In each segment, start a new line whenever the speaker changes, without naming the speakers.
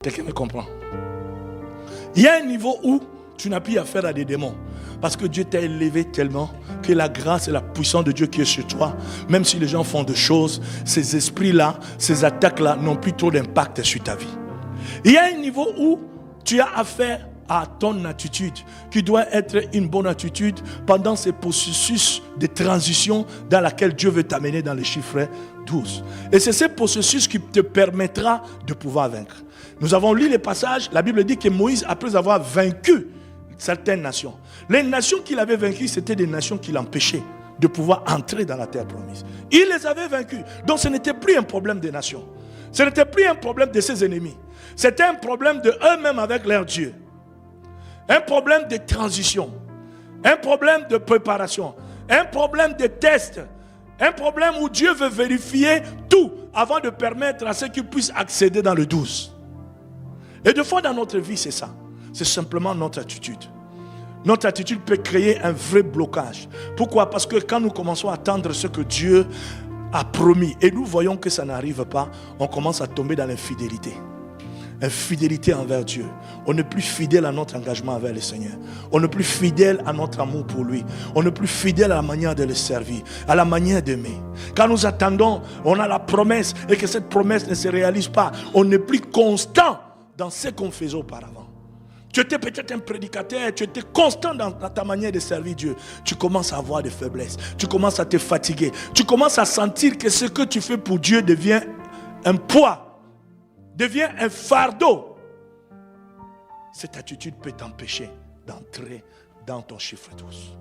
Quelqu'un me comprend? Il y a un niveau où tu n'as plus affaire à des démons. Parce que Dieu t'a élevé tellement que la grâce et la puissance de Dieu qui est sur toi, même si les gens font des choses, ces esprits-là, ces attaques-là n'ont plus trop d'impact sur ta vie. Il y a un niveau où tu as affaire à ton attitude, qui doit être une bonne attitude pendant ces processus de transition dans laquelle Dieu veut t'amener dans le chiffre 12. Et c'est ce processus qui te permettra de pouvoir vaincre. Nous avons lu les passages, la Bible dit que Moïse, après avoir vaincu certaines nations, les nations qu'il avait vaincues, c'était des nations qui l'empêchaient de pouvoir entrer dans la terre promise. Il les avait vaincues. Donc ce n'était plus un problème des nations. Ce n'était plus un problème de ses ennemis. C'était un problème de eux-mêmes avec leur Dieu. Un problème de transition. Un problème de préparation. Un problème de test. Un problème où Dieu veut vérifier tout avant de permettre à ceux qui puissent accéder dans le 12. Et de fois dans notre vie, c'est ça. C'est simplement notre attitude. Notre attitude peut créer un vrai blocage. Pourquoi? Parce que quand nous commençons à attendre ce que Dieu a promis et nous voyons que ça n'arrive pas, on commence à tomber dans l'infidélité. Infidélité envers Dieu. On n'est plus fidèle à notre engagement envers le Seigneur. On n'est plus fidèle à notre amour pour lui. On n'est plus fidèle à la manière de le servir, à la manière d'aimer. Quand nous attendons, on a la promesse et que cette promesse ne se réalise pas, on n'est plus constant dans ce qu'on faisait auparavant. Tu étais peut-être un prédicateur, tu étais constant dans ta manière de servir Dieu. Tu commences à avoir des faiblesses, tu commences à te fatiguer, tu commences à sentir que ce que tu fais pour Dieu devient un poids, devient un fardeau. Cette attitude peut t'empêcher d'entrer dans ton chiffre 12.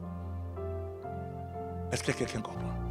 Est-ce que quelqu'un comprend?